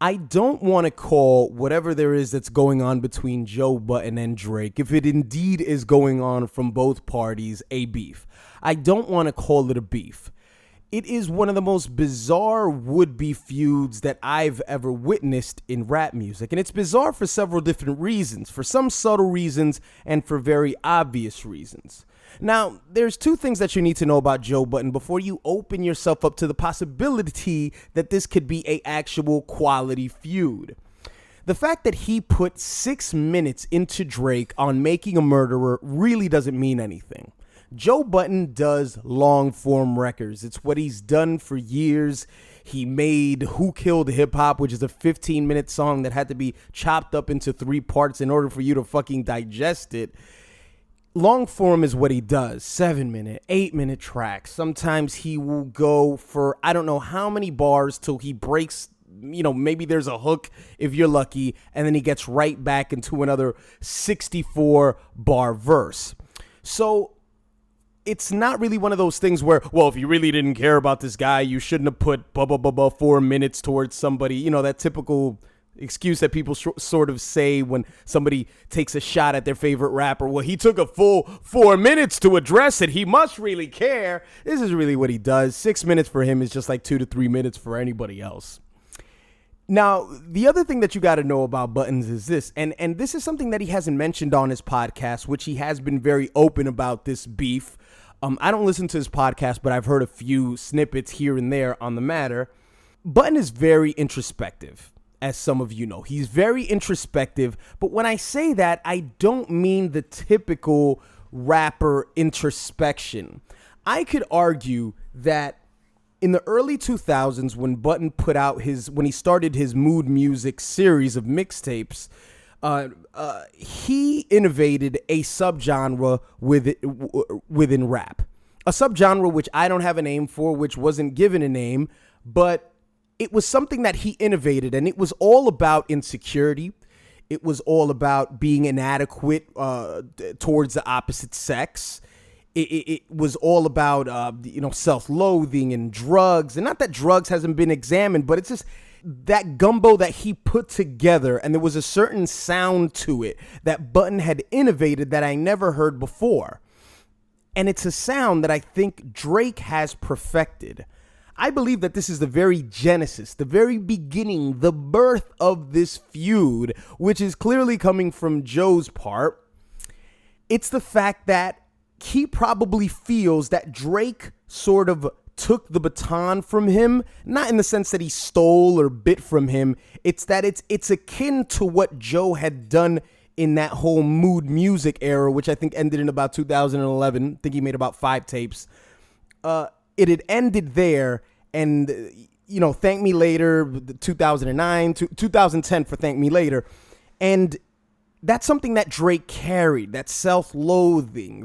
I don't want to call whatever there is that's going on between Joe Budden and Drake, if it indeed is going on from both parties, a beef. I don't want to call it a beef. It is one of the most bizarre would-be feuds that I've ever witnessed in rap music. And it's bizarre for several different reasons, for some subtle reasons and for very obvious reasons. Now, there's two things that you need to know about Joe Budden before you open yourself up to the possibility that this could be an actual quality feud. The fact that he put 6 minutes into Drake on Making a Murderer really doesn't mean anything. Joe Budden does long-form records. It's what he's done for years. He made Who Killed Hip Hop, which is a 15-minute song that had to be chopped up into 3 parts in order for you to fucking digest it. Long form is what he does. 7-minute, 8-minute tracks. Sometimes he will go for I don't know how many bars till he breaks, maybe there's a hook if you're lucky, and then he gets right back into another 64-bar verse. So it's not really one of those things where, well, if you really didn't care about this guy, you shouldn't have put 4 minutes towards somebody. That typical excuse that people sort of say when somebody takes a shot at their favorite rapper. Well, he took a full 4 minutes to address it. He must really care. This is really what he does. 6 minutes for him is just like 2 to 3 minutes for anybody else. Now, the other thing that you got to know about Buttons is this, and this is something that he hasn't mentioned on his podcast, which he has been very open about this beef. I don't listen to his podcast, but I've heard a few snippets here and there on the matter. Budden is very introspective, as some of you know. He's very introspective, but when I say that, I don't mean the typical rapper introspection. I could argue that in the early 2000s, when Budden when he started his mood music series of mixtapes, he innovated a subgenre within rap. A subgenre which I don't have a name for, which wasn't given a name, but it was something that he innovated, and it was all about insecurity. It was all about being inadequate towards the opposite sex. It was all about, self-loathing and drugs. And not that drugs hasn't been examined, but it's just that gumbo that he put together. And there was a certain sound to it that Budden had innovated that I never heard before. And it's a sound that I think Drake has perfected. I believe that this is the very genesis, the very beginning, the birth of this feud, which is clearly coming from Joe's part. It's the fact that he probably feels that Drake sort of took the baton from him, not in the sense that he stole or bit from him. It's that it's akin to what Joe had done in that whole mood music era, which I think ended in about 2011. I think he made about 5 tapes. It had ended there, and Thank Me Later, 2009, 2010 for Thank Me Later, and that's something that Drake carried, that self-loathing,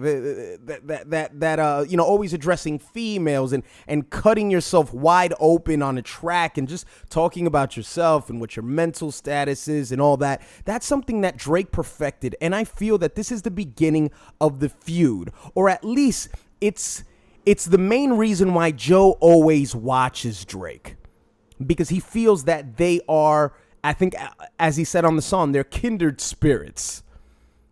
always addressing females and cutting yourself wide open on a track and just talking about yourself and what your mental status is and all that. That's something that Drake perfected, and I feel that this is the beginning of the feud, or at least it's the main reason why Joe always watches Drake, because he feels that they are, I think, as he said on the song, they're kindred spirits.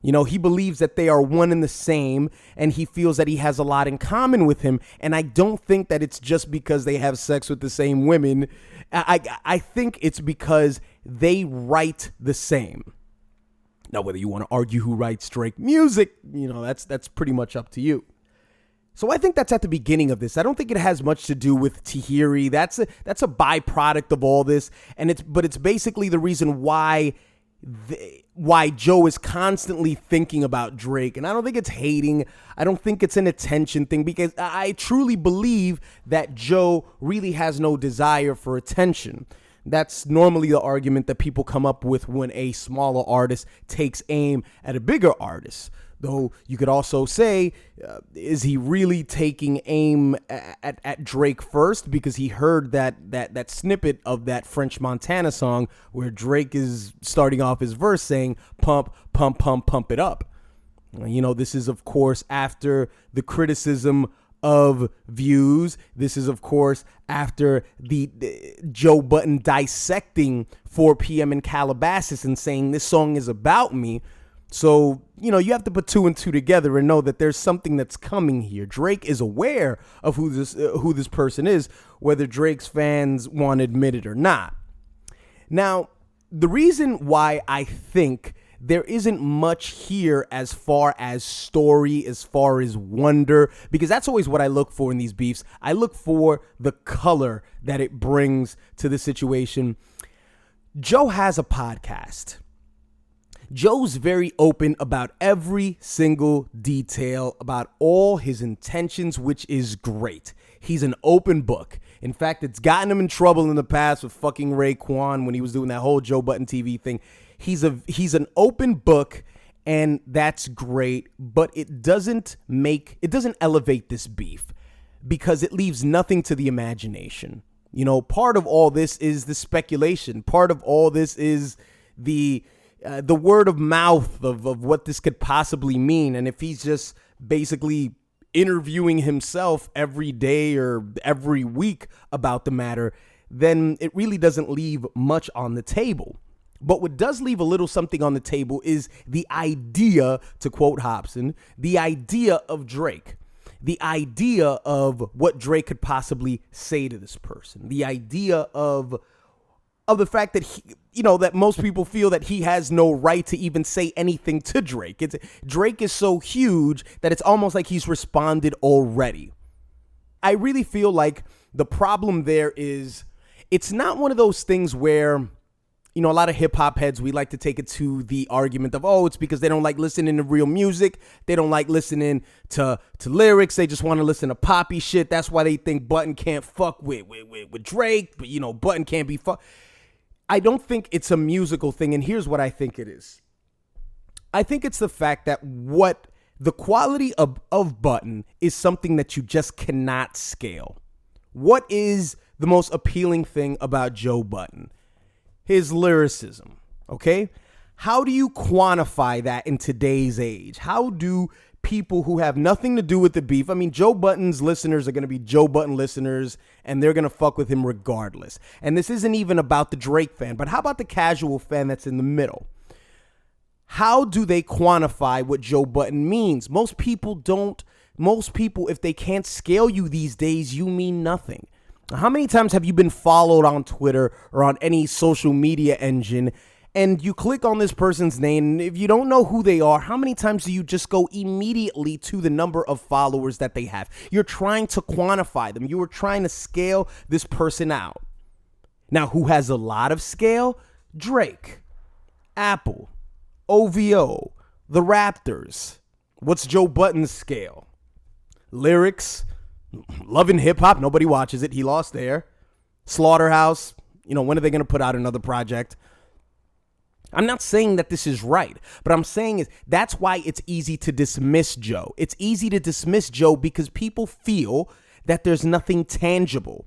He believes that they are one and the same, and he feels that he has a lot in common with him. And I don't think that it's just because they have sex with the same women. I think it's because they write the same. Now, whether you want to argue who writes Drake music, that's pretty much up to you. So I think that's at the beginning of this. I don't think it has much to do with Tahiri. That's a byproduct of all this, but it's basically the reason why Joe is constantly thinking about Drake. And I don't think it's hating. I don't think it's an attention thing, because I truly believe that Joe really has no desire for attention. That's normally the argument that people come up with when a smaller artist takes aim at a bigger artist. Though you could also say, is he really taking aim at Drake first because he heard that snippet of that French Montana song where Drake is starting off his verse saying, pump, pump, pump, pump it up. This is, of course, after the criticism of views. This is, of course, after the Joe Budden dissecting 4 p.m. in Calabasas and saying this song is about me. So, you know, you have to put 2 and 2 together and know that there's something that's coming here. Drake is aware of who this person is, whether Drake's fans want to admit it or not. Now, the reason why I think there isn't much here as far as story, as far as wonder, because that's always what I look for in these beefs. I look for the color that it brings to the situation. Joe has a podcast. Joe's very open about every single detail, about all his intentions, which is great. He's an open book. In fact, it's gotten him in trouble in the past with fucking Raekwon when he was doing that whole Joe Budden TV thing. He's an open book, and that's great, but it doesn't elevate this beef because it leaves nothing to the imagination. You know, part of all this is the speculation. Part of all this is the word of mouth of what this could possibly mean. And if he's just basically interviewing himself every day or every week about the matter, then it really doesn't leave much on the table. But what does leave a little something on the table is the idea, to quote Hobson, the idea of Drake. The idea of what Drake could possibly say to this person. The idea of the fact that that most people feel that he has no right to even say anything to Drake. Drake is so huge that it's almost like he's responded already. I really feel like the problem there is it's not one of those things where, a lot of hip hop heads, we like to take it to the argument of, it's because they don't like listening to real music. They don't like listening to lyrics. They just want to listen to poppy shit. That's why they think Budden can't fuck with Drake. But, Budden can't be fuck. I don't think it's a musical thing, and here's what I think it is. I think it's the fact that what the quality of Budden is something that you just cannot scale. What is the most appealing thing about Joe Budden? His lyricism, okay? How do you quantify that in today's age? How do people who have nothing to do with the beef, Joe Budden's listeners are going to be Joe Budden listeners, and they're going to fuck with him regardless. And this isn't even about the Drake fan, but how about the casual fan that's in the middle? How do they quantify what Joe Budden means? Most people, if they can't scale you these days, you mean nothing. How many times have you been followed on Twitter or on any social media engine and you click on this person's name, and if you don't know who they are, how many times do you just go immediately to the number of followers that they have? You're trying to quantify them. You are trying to scale this person out. Now, who has a lot of scale? Drake, Apple, OVO, the Raptors. What's Joe Budden's scale? Lyrics, loving hip hop. Nobody watches it. He lost there. Slaughterhouse. When are they going to put out another project? I'm not saying that this is right, but I'm saying is that's why it's easy to dismiss Joe. It's easy to dismiss Joe because people feel that there's nothing tangible.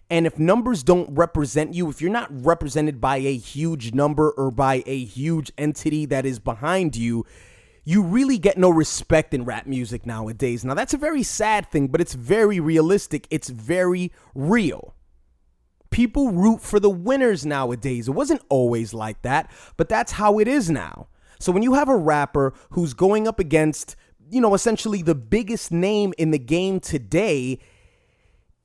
And if numbers don't represent you, if you're not represented by a huge number or by a huge entity that is behind you, you really get no respect in rap music nowadays. Now, that's a very sad thing, but it's very realistic. It's very real. People root for the winners nowadays. It wasn't always like that, but that's how it is now. So when you have a rapper who's going up against, essentially the biggest name in the game today,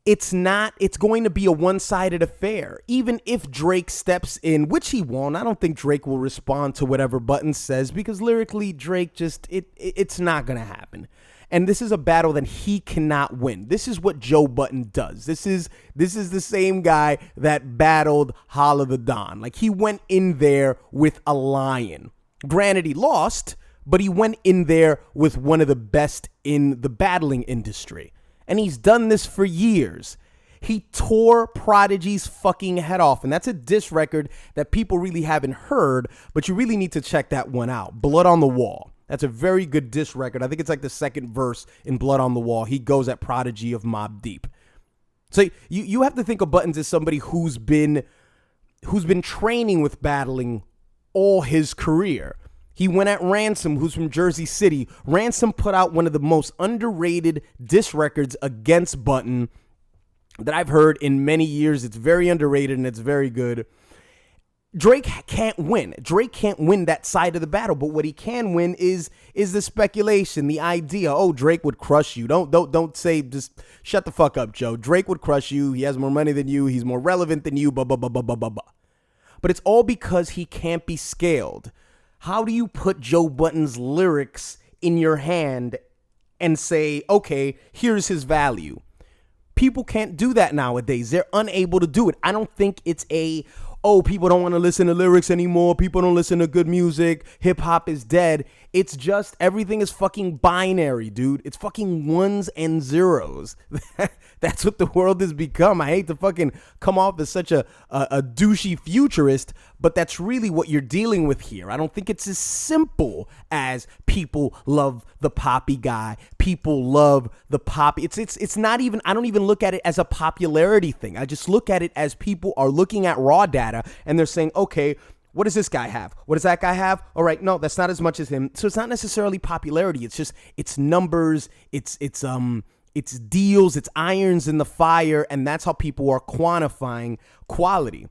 it's going to be a one-sided affair. Even if Drake steps in, which he won't, I don't think Drake will respond to whatever Budden says because lyrically Drake it's not going to happen. And this is a battle that he cannot win. This is what Joe Budden does. This is the same guy that battled Holla the Don. Like, he went in there with a lion. Granted, he lost, but he went in there with one of the best in the battling industry. And he's done this for years. He tore Prodigy's fucking head off. And that's a diss record that people really haven't heard, but you really need to check that one out. Blood on the Wall. That's a very good diss record. I think it's like the second verse in Blood on the Wall. He goes at Prodigy of Mobb Deep. So you have to think of Buttons as somebody who's been training with battling all his career. He went at Ransom, who's from Jersey City. Ransom put out one of the most underrated diss records against Budden that I've heard in many years. It's very underrated and it's very good. Drake can't win. Drake can't win that side of the battle, but what he can win is the speculation, the idea. Oh, Drake would crush you. Don't say, just shut the fuck up, Joe. Drake would crush you. He has more money than you. He's more relevant than you. Blah blah blah blah blah blah blah. But it's all because he can't be scaled. How do you put Joe Budden's lyrics in your hand and say, okay, here's his value? People can't do that nowadays. They're unable to do it. I don't think it's people don't want to listen to lyrics anymore. People don't listen to good music. Hip hop is dead. It's just everything is fucking binary, dude. It's fucking ones and zeros. That's what the world has become. I hate to fucking come off as such a douchey futurist, but that's really what you're dealing with here. I don't think it's as simple as people love the poppy guy. People love the poppy. It's not even, I don't even look at it as a popularity thing. I just look at it as people are looking at raw data and they're saying, okay, what does this guy have? What does that guy have? All right, no, that's not as much as him. So it's not necessarily popularity. It's just, it's numbers, it's deals, it's irons in the fire, and that's how people are quantifying quality.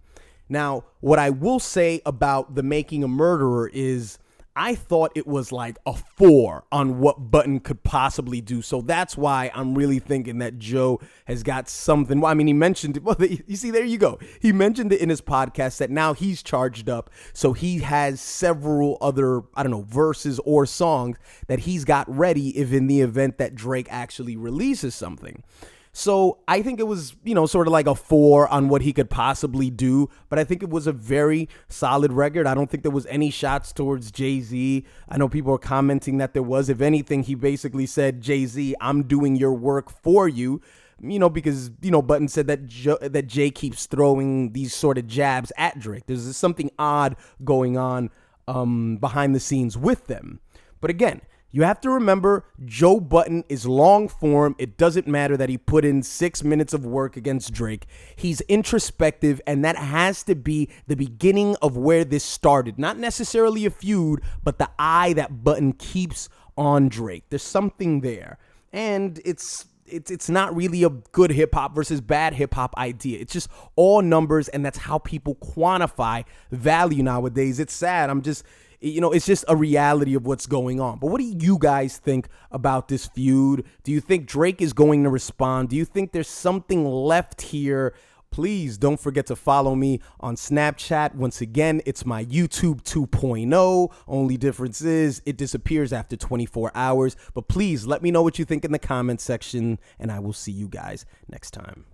Now, what I will say about the Making a Murderer is I thought it was like a 4 on what Budden could possibly do. So that's why I'm really thinking that Joe has got something. Well, I mean, he mentioned it. Well, you see, there you go. He mentioned it in his podcast that now he's charged up. So he has several other, verses or songs that he's got ready if in the event that Drake actually releases something. So I think it was, sort of like a 4 on what he could possibly do. But I think it was a very solid record. I don't think there was any shots towards Jay-Z. I know people are commenting that there was. If anything, he basically said, Jay-Z, I'm doing your work for you. Because, Budden said that Jay keeps throwing these sort of jabs at Drake. There's something odd going on behind the scenes with them. But again, you have to remember, Joe Budden is long form. It doesn't matter that he put in 6 minutes of work against Drake. He's introspective, and that has to be the beginning of where this started. Not necessarily a feud, but the eye that Budden keeps on Drake. There's something there. And it's not really a good hip hop versus bad hip hop idea. It's just all numbers, and that's how people quantify value nowadays. It's sad. It's just a reality of what's going on. But what do you guys think about this feud? Do you think Drake is going to respond? Do you think there's something left here? Please don't forget to follow me on Snapchat. Once again, it's my YouTube 2.0. Only difference is it disappears after 24 hours. But please let me know what you think in the comment section, and I will see you guys next time.